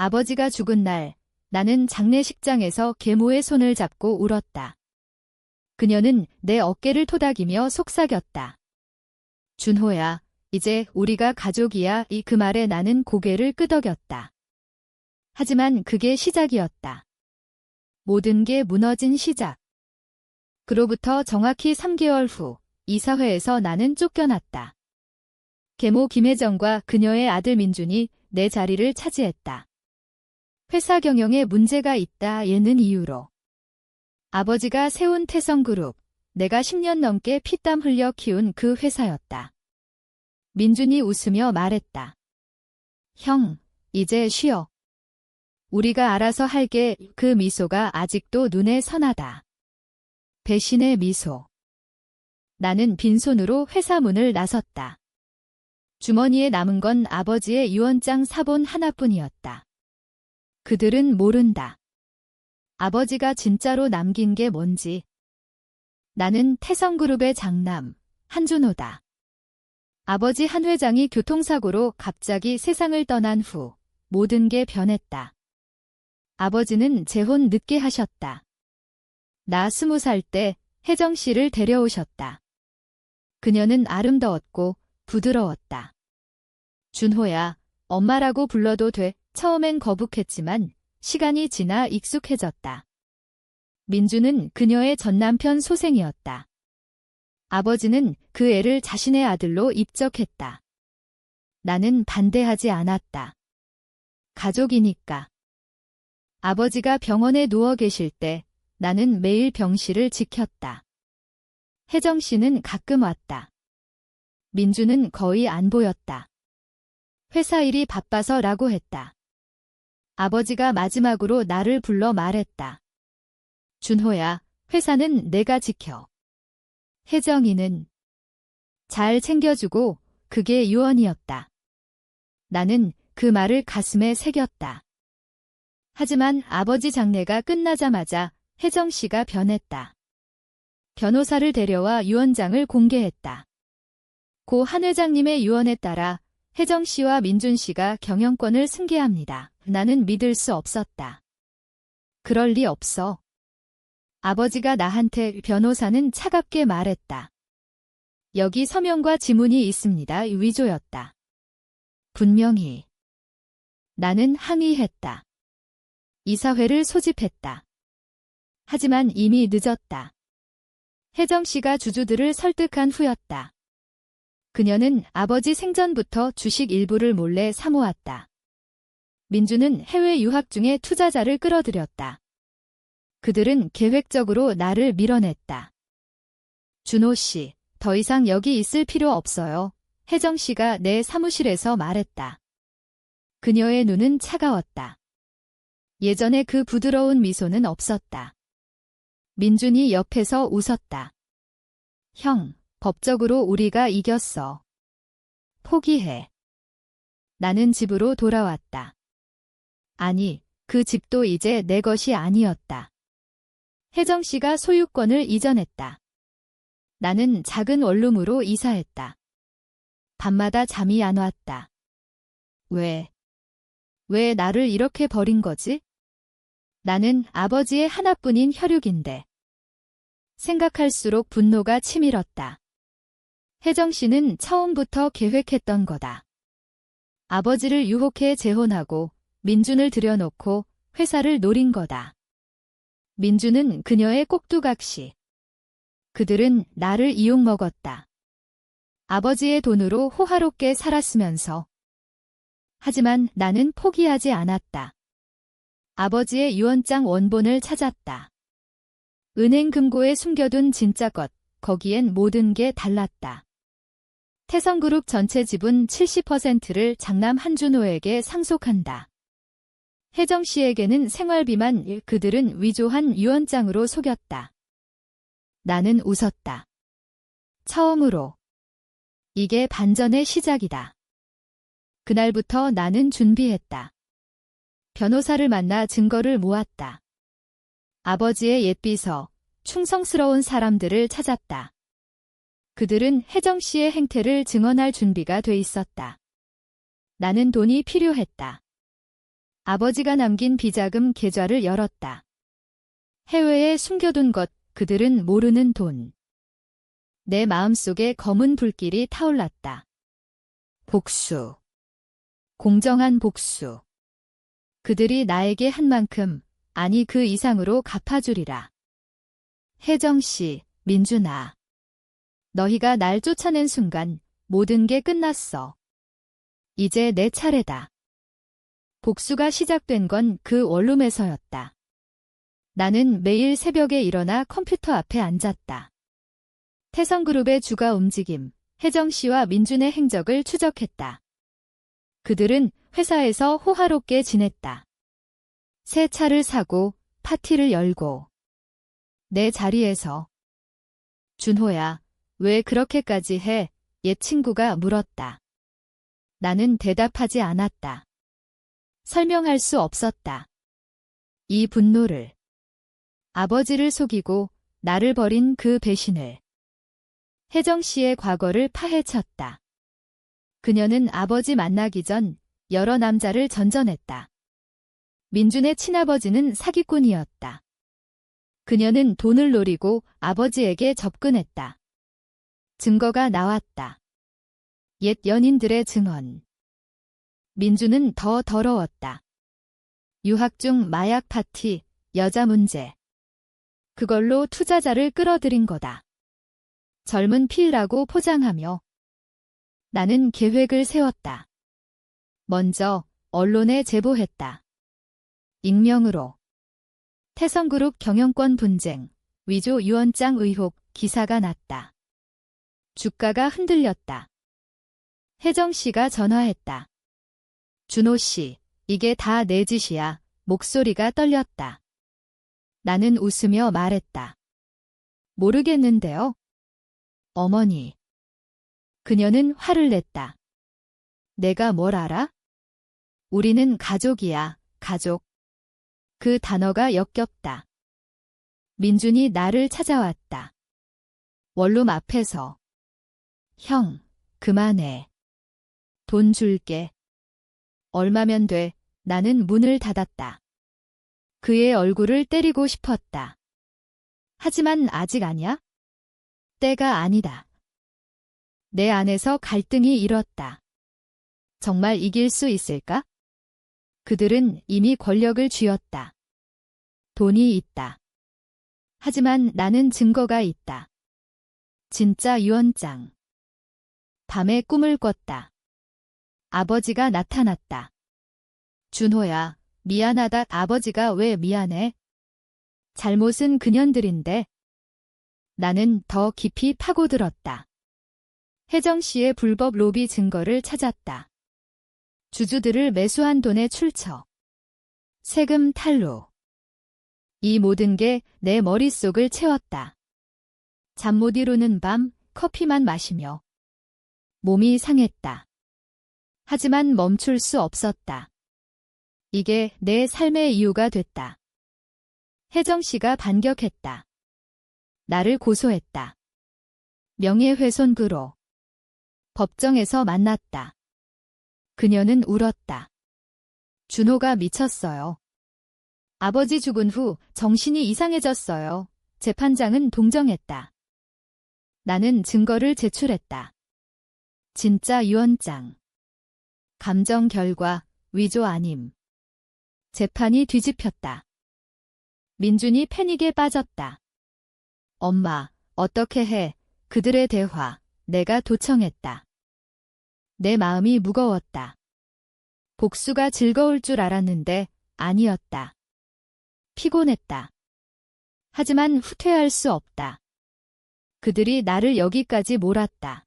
아버지가 죽은 날, 나는 장례식장에서 계모의 손을 잡고 울었다. 그녀는 내 어깨를 토닥이며 속삭였다. 준호야, 이제 우리가 가족이야. 그 말에 나는 고개를 끄덕였다. 하지만 그게 시작이었다. 모든 게 무너진 시작. 그로부터 정확히 3개월 후, 이사회에서 나는 쫓겨났다. 계모 김혜정과 그녀의 아들 민준이 내 자리를 차지했다. 회사 경영에 문제가 있다 얘는 이유로. 아버지가 세운 태성그룹, 내가 10년 넘게 피땀 흘려 키운 그 회사였다. 민준이 웃으며 말했다. 형, 이제 쉬어. 우리가 알아서 할게. 그 미소가 아직도 눈에 선하다. 배신의 미소. 나는 빈손으로 회사 문을 나섰다. 주머니에 남은 건 아버지의 유언장 사본 하나뿐이었다. 그들은 모른다. 아버지가 진짜로 남긴 게 뭔지. 나는 태성그룹의 장남, 한준호다. 아버지 한 회장이 교통사고로 갑자기 세상을 떠난 후 모든 게 변했다. 아버지는 재혼 늦게 하셨다. 나 20살 때 혜정 씨를 데려오셨다. 그녀는 아름다웠고 부드러웠다. 준호야, 엄마라고 불러도 돼. 처음엔 거북했지만 시간이 지나 익숙해졌다. 민주는 그녀의 전남편 소생이었다. 아버지는 그 애를 자신의 아들로 입적했다. 나는 반대하지 않았다. 가족이니까. 아버지가 병원에 누워 계실 때 나는 매일 병실을 지켰다. 혜정 씨는 가끔 왔다. 민주는 거의 안 보였다. 회사 일이 바빠서라고 했다. 아버지가 마지막으로 나를 불러 말했다. 준호야, 회사는 내가 지켜. 혜정이는 잘 챙겨주고 그게 유언이었다. 나는 그 말을 가슴에 새겼다. 하지만 아버지 장례가 끝나자마자 혜정 씨가 변했다. 변호사를 데려와 유언장을 공개했다. 고 한 회장님의 유언에 따라 혜정 씨와 민준 씨가 경영권을 승계합니다. 나는 믿을 수 없었다. 그럴 리 없어. 아버지가 나한테 변호사는 차갑게 말했다. 여기 서명과 지문이 있습니다. 위조였다. 분명히. 나는 항의했다. 이사회를 소집했다. 하지만 이미 늦었다. 혜정 씨가 주주들을 설득한 후였다. 그녀는 아버지 생전부터 주식 일부를 몰래 사모았다. 민주는 해외 유학 중에 투자자를 끌어들였다. 그들은 계획적으로 나를 밀어냈다. 준호 씨, 더 이상 여기 있을 필요 없어요. 혜정 씨가 내 사무실에서 말했다. 그녀의 눈은 차가웠다. 예전에 그 부드러운 미소는 없었다. 민준이 옆에서 웃었다. 형, 법적으로 우리가 이겼어. 포기해. 나는 집으로 돌아왔다. 아니, 그 집도 이제 내 것이 아니었다. 혜정 씨가 소유권을 이전했다. 나는 작은 원룸으로 이사했다. 밤마다 잠이 안 왔다. 왜 나를 이렇게 버린 거지? 나는 아버지의 하나뿐인 혈육인데. 생각할수록 분노가 치밀었다. 혜정 씨는 처음부터 계획했던 거다. 아버지를 유혹해 재혼하고 민준을 들여놓고 회사를 노린 거다. 민준은 그녀의 꼭두각시. 그들은 나를 이용먹었다. 아버지의 돈으로 호화롭게 살았으면서. 하지만 나는 포기하지 않았다. 아버지의 유언장 원본을 찾았다. 은행 금고에 숨겨둔 진짜 것, 거기엔 모든 게 달랐다. 태성그룹 전체 지분 70%를 장남 한준호에게 상속한다. 혜정 씨에게는 생활비만. 그들은 위조한 유언장으로 속였다. 나는 웃었다. 처음으로. 이게 반전의 시작이다. 그날부터 나는 준비했다. 변호사를 만나 증거를 모았다. 아버지의 옛비서, 충성스러운 사람들을 찾았다. 그들은 혜정 씨의 행태를 증언할 준비가 돼 있었다. 나는 돈이 필요했다. 아버지가 남긴 비자금 계좌를 열었다. 해외에 숨겨둔 것, 그들은 모르는 돈. 내 마음속에 검은 불길이 타올랐다. 복수. 공정한 복수. 그들이 나에게 한 만큼, 아니 그 이상으로 갚아주리라. 혜정씨, 민준아. 너희가 날 쫓아낸 순간 모든 게 끝났어. 이제 내 차례다. 복수가 시작된 건 그 원룸에서였다. 나는 매일 새벽에 일어나 컴퓨터 앞에 앉았다. 태성그룹의 주가 움직임, 혜정씨와 민준의 행적을 추적했다. 그들은 회사에서 호화롭게 지냈다. 새 차를 사고 파티를 열고. 내 자리에서 준호야, 왜 그렇게까지 해? 옛 친구가 물었다. 나는 대답하지 않았다. 설명할 수 없었다. 이 분노를. 아버지를 속이고 나를 버린 그 배신을. 혜정씨의 과거를 파헤쳤다. 그녀는 아버지 만나기 전 여러 남자를 전전했다. 민준의 친아버지는 사기꾼이었다. 그녀는 돈을 노리고 아버지에게 접근했다. 증거가 나왔다. 옛 연인들의 증언. 민준은 더 더러웠다. 유학 중 마약 파티, 여자 문제. 그걸로 투자자를 끌어들인 거다. 젊은 필라고 포장하며. 나는 계획을 세웠다. 먼저 언론에 제보했다. 익명으로. 태성그룹 경영권 분쟁, 위조 유언장 의혹 기사가 났다. 주가가 흔들렸다. 혜정씨가 전화했다. 준호씨, 이게 다 내 짓이야. 목소리가 떨렸다. 나는 웃으며 말했다. 모르겠는데요. 어머니. 그녀는 화를 냈다. 내가 뭘 알아? 우리는 가족이야, 가족. 그 단어가 역겹다. 민준이 나를 찾아왔다. 원룸 앞에서. 형, 그만해. 돈 줄게. 얼마면 돼? 나는 문을 닫았다. 그의 얼굴을 때리고 싶었다. 하지만 아직 아니야? 때가 아니다. 내 안에서 갈등이 일었다. 정말 이길 수 있을까? 그들은 이미 권력을 쥐었다. 돈이 있다. 하지만 나는 증거가 있다. 진짜 유언장. 밤에 꿈을 꿨다. 아버지가 나타났다. 준호야, 미안하다. 아버지가 왜 미안해? 잘못은 그년들인데. 나는 더 깊이 파고들었다. 혜정씨의 불법 로비 증거를 찾았다. 주주들을 매수한 돈의 출처. 세금 탈루. 이 모든 게 내 머릿속을 채웠다. 잠 못 이루는 밤, 커피만 마시며. 몸이 상했다. 하지만 멈출 수 없었다. 이게 내 삶의 이유가 됐다. 혜정씨가 반격했다. 나를 고소했다. 명예훼손으로. 법정에서 만났다. 그녀는 울었다. 준호가 미쳤어요. 아버지 죽은 후 정신이 이상해졌어요. 재판장은 동정했다. 나는 증거를 제출했다. 진짜 유언장. 감정 결과, 위조 아님. 재판이 뒤집혔다. 민준이 패닉에 빠졌다. 엄마, 어떻게 해? 그들의 대화, 내가 도청했다. 내 마음이 무거웠다. 복수가 즐거울 줄 알았는데 아니었다. 피곤했다. 하지만 후퇴할 수 없다. 그들이 나를 여기까지 몰았다.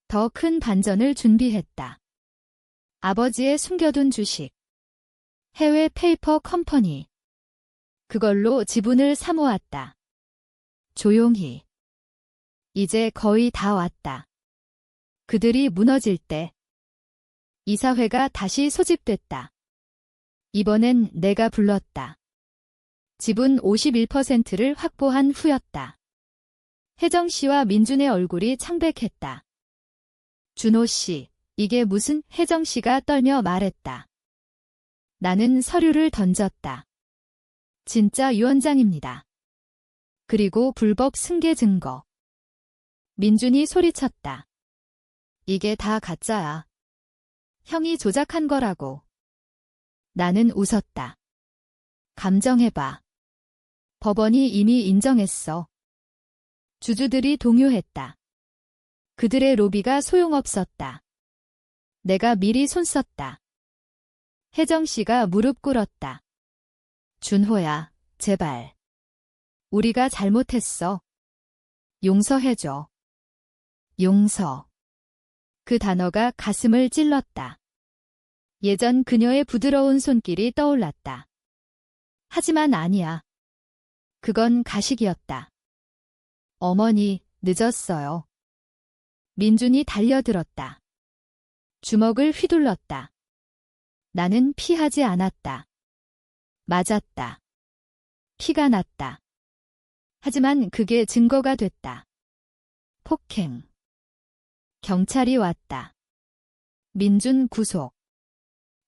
더 큰 반전을 준비했다. 아버지의 숨겨둔 주식. 해외 페이퍼 컴퍼니. 그걸로 지분을 사모았다. 조용히. 이제 거의 다 왔다. 그들이 무너질 때. 이사회가 다시 소집됐다. 이번엔 내가 불렀다. 지분 51%를 확보한 후였다. 혜정씨와 민준의 얼굴이 창백했다. 준호씨, 이게 무슨? 혜정씨가 떨며 말했다. 나는 서류를 던졌다. 진짜 유언장입니다. 그리고 불법 승계 증거. 민준이 소리쳤다. 이게 다 가짜야. 형이 조작한 거라고. 나는 웃었다. 감정해봐. 법원이 이미 인정했어. 주주들이 동요했다. 그들의 로비가 소용없었다. 내가 미리 손썼다. 혜정 씨가 무릎 꿇었다. 준호야, 제발. 우리가 잘못했어. 용서해줘. 용서. 그 단어가 가슴을 찔렀다. 예전 그녀의 부드러운 손길이 떠올랐다. 하지만 아니야. 그건 가식이었다. 어머니, 늦었어요. 민준이 달려들었다. 주먹을 휘둘렀다. 나는 피하지 않았다. 맞았다. 피가 났다. 하지만 그게 증거가 됐다. 폭행. 경찰이 왔다. 민준 구속.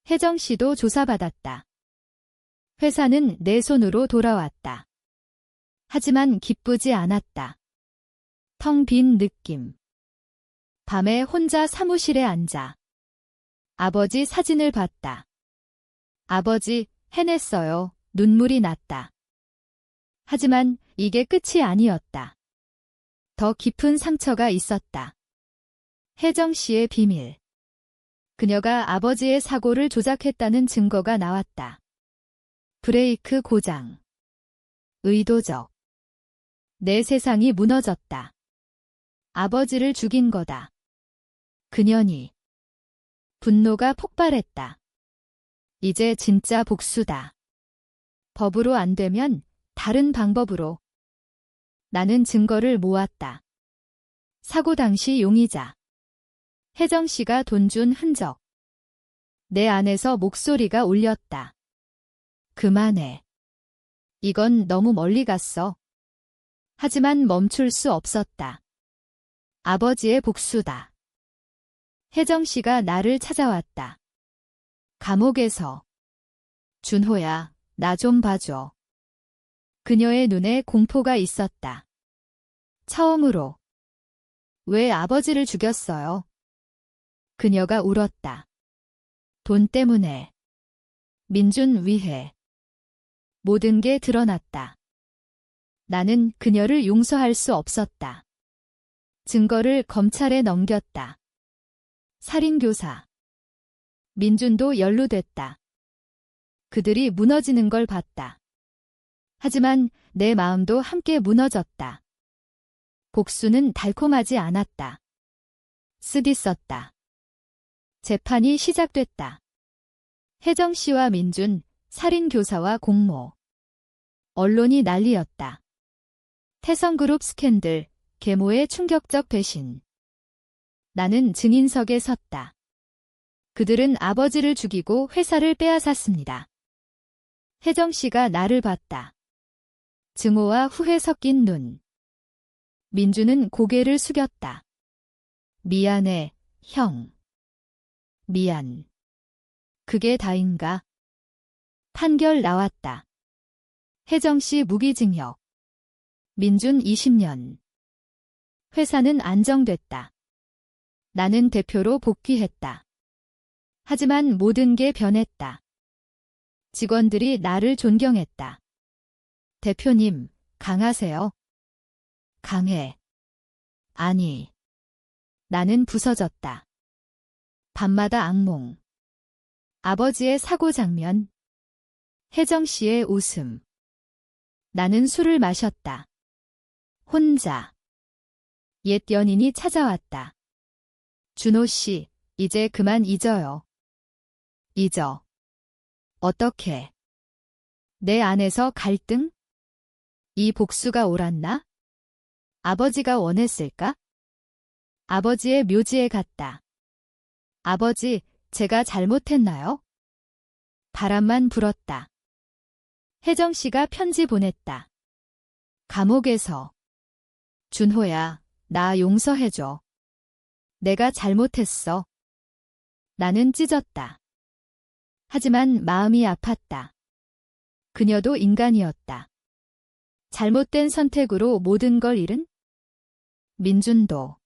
혜정 씨도 조사받았다. 회사는 내 손으로 돌아왔다. 하지만 기쁘지 않았다. 텅 빈 느낌. 밤에 혼자 사무실에 앉아. 아버지 사진을 봤다. 아버지, 해냈어요. 눈물이 났다. 하지만 이게 끝이 아니었다. 더 깊은 상처가 있었다. 혜정 씨의 비밀. 그녀가 아버지의 사고를 조작했다는 증거가 나왔다. 브레이크 고장. 의도적. 내 세상이 무너졌다. 아버지를 죽인 거다. 그년이. 분노가 폭발했다. 이제 진짜 복수다. 법으로 안 되면 다른 방법으로. 나는 증거를 모았다. 사고 당시 용의자. 혜정 씨가 돈 준 흔적. 내 안에서 목소리가 울렸다. 그만해. 이건 너무 멀리 갔어. 하지만 멈출 수 없었다. 아버지의 복수다. 혜정 씨가 나를 찾아왔다. 감옥에서. 준호야, 나 좀 봐줘. 그녀의 눈에 공포가 있었다. 처음으로. 왜 아버지를 죽였어요? 그녀가 울었다. 돈 때문에. 민준 위해. 모든 게 드러났다. 나는 그녀를 용서할 수 없었다. 증거를 검찰에 넘겼다. 살인교사. 민준도 연루됐다. 그들이 무너지는 걸 봤다. 하지만 내 마음도 함께 무너졌다. 복수는 달콤하지 않았다. 쓰디썼다. 재판이 시작됐다. 혜정 씨와 민준, 살인교사와 공모. 언론이 난리였다. 태성그룹 스캔들, 계모의 충격적 배신. 나는 증인석에 섰다. 그들은 아버지를 죽이고 회사를 빼앗았습니다. 혜정 씨가 나를 봤다. 증오와 후회 섞인 눈. 민준은 고개를 숙였다. 미안해, 형. 미안. 그게 다인가? 판결 나왔다. 혜정 씨 무기징역. 민준 20년. 회사는 안정됐다. 나는 대표로 복귀했다. 하지만 모든 게 변했다. 직원들이 나를 존경했다. 대표님, 강하세요? 강해. 아니. 나는 부서졌다. 밤마다 악몽. 아버지의 사고 장면. 혜정 씨의 웃음. 나는 술을 마셨다. 혼자. 옛 연인이 찾아왔다. 준호 씨, 이제 그만 잊어요. 잊어. 어떻게? 내 안에서 갈등? 이 복수가 옳았나? 아버지가 원했을까? 아버지의 묘지에 갔다. 아버지, 제가 잘못했나요? 바람만 불었다. 혜정 씨가 편지 보냈다. 감옥에서. 준호야, 나 용서해줘. 내가 잘못했어. 나는 찢었다. 하지만 마음이 아팠다. 그녀도 인간이었다. 잘못된 선택으로 모든 걸 잃은? 민준도.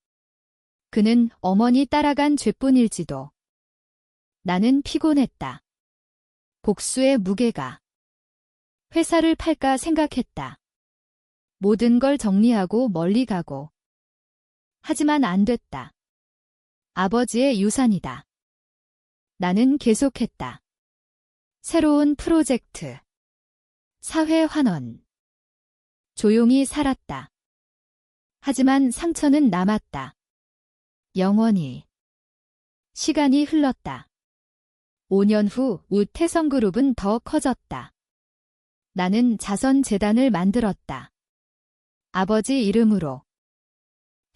그는 어머니 따라간 죄뿐일지도. 나는 피곤했다. 복수의 무게가. 회사를 팔까 생각했다. 모든 걸 정리하고 멀리 가고. 하지만 안 됐다. 아버지의 유산이다. 나는 계속했다. 새로운 프로젝트. 사회 환원. 조용히 살았다. 하지만 상처는 남았다. 영원히. 시간이 흘렀다. 5년 후 우태성그룹은 더 커졌다. 나는 자선재단을 만들었다. 아버지 이름으로.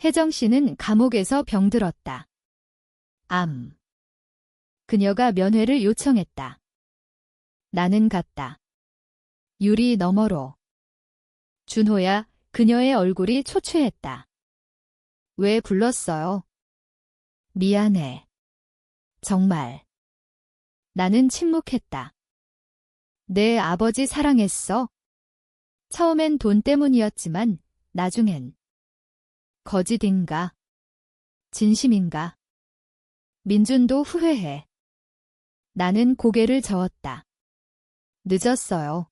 혜정 씨는 감옥에서 병들었다. 암. 그녀가 면회를 요청했다. 나는 갔다. 유리 너머로. 준호야, 그녀의 얼굴이 초췌했다. 왜 불렀어요? 미안해. 정말. 나는 침묵했다. 내 아버지 사랑했어. 처음엔 돈 때문이었지만 나중엔. 거짓인가? 진심인가? 민준도 후회해. 나는 고개를 저었다. 늦었어요.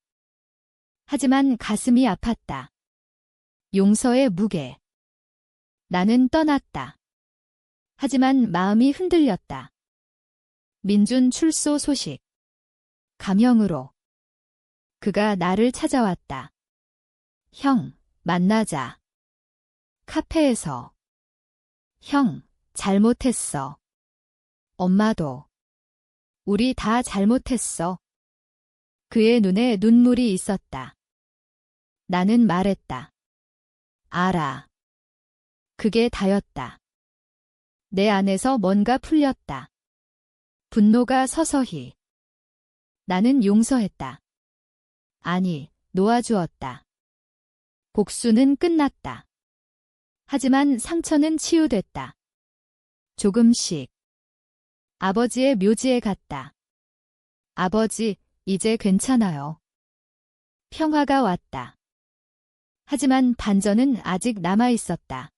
하지만 가슴이 아팠다. 용서의 무게. 나는 떠났다. 하지만 마음이 흔들렸다. 민준 출소 소식. 가명으로. 그가 나를 찾아왔다. 형, 만나자. 카페에서. 형, 잘못했어. 엄마도. 우리 다 잘못했어. 그의 눈에 눈물이 있었다. 나는 말했다. 알아. 그게 다였다. 내 안에서 뭔가 풀렸다. 분노가 서서히. 나는 용서했다. 아니, 놓아주었다. 복수는 끝났다. 하지만 상처는 치유됐다. 조금씩. 아버지의 묘지에 갔다. 아버지, 이제 괜찮아요. 평화가 왔다. 하지만 반전은 아직 남아있었다.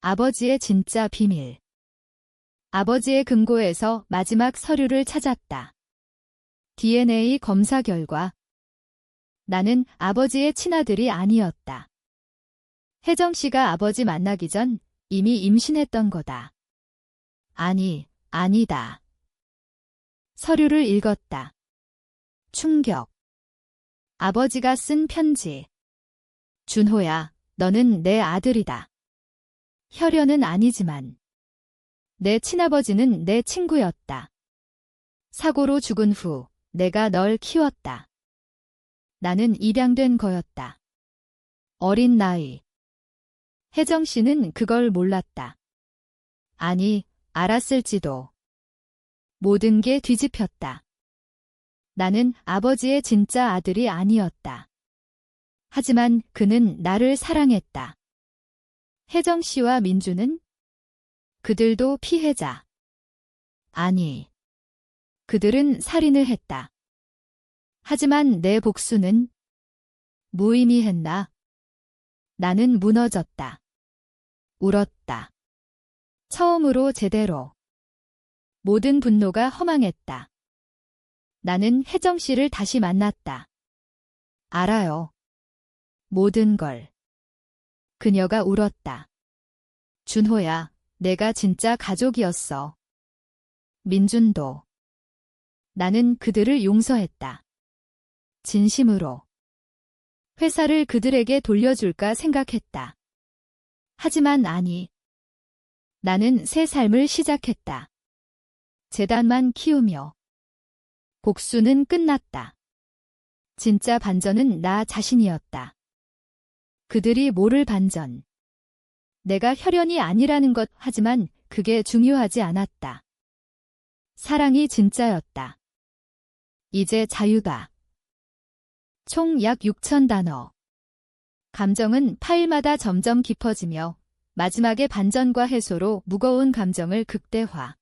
아버지의 진짜 비밀. 아버지의 금고에서 마지막 서류를 찾았다. DNA 검사 결과. 나는 아버지의 친아들이 아니었다. 혜정 씨가 아버지 만나기 전 이미 임신했던 거다. 아니, 아니다. 서류를 읽었다. 충격. 아버지가 쓴 편지. 준호야, 너는 내 아들이다. 혈연은 아니지만. 내 친아버지는 내 친구였다. 사고로 죽은 후 내가 널 키웠다. 나는 입양된 거였다. 어린 나이. 혜정 씨는 그걸 몰랐다. 아니, 알았을지도. 모든 게 뒤집혔다. 나는 아버지의 진짜 아들이 아니었다. 하지만 그는 나를 사랑했다. 혜정 씨와 민주는? 그들도 피해자. 아니. 그들은 살인을 했다. 하지만 내 복수는 무의미했나? 나는 무너졌다. 울었다. 처음으로 제대로. 모든 분노가 허망했다. 나는 혜정 씨를 다시 만났다. 알아요. 모든 걸. 그녀가 울었다. 준호야, 내가 진짜 가족이었어. 민준도. 나는 그들을 용서했다. 진심으로. 회사를 그들에게 돌려줄까 생각했다. 하지만 아니. 나는 새 삶을 시작했다. 재단만 키우며. 복수는 끝났다. 진짜 반전은 나 자신이었다. 그들이 모를 반전. 내가 혈연이 아니라는 것 하지만 그게 중요하지 않았다. 사랑이 진짜였다. 이제 자유다. 총 약 6,000단어. 감정은 파일마다 점점 깊어지며 마지막에 반전과 해소로 무거운 감정을 극대화.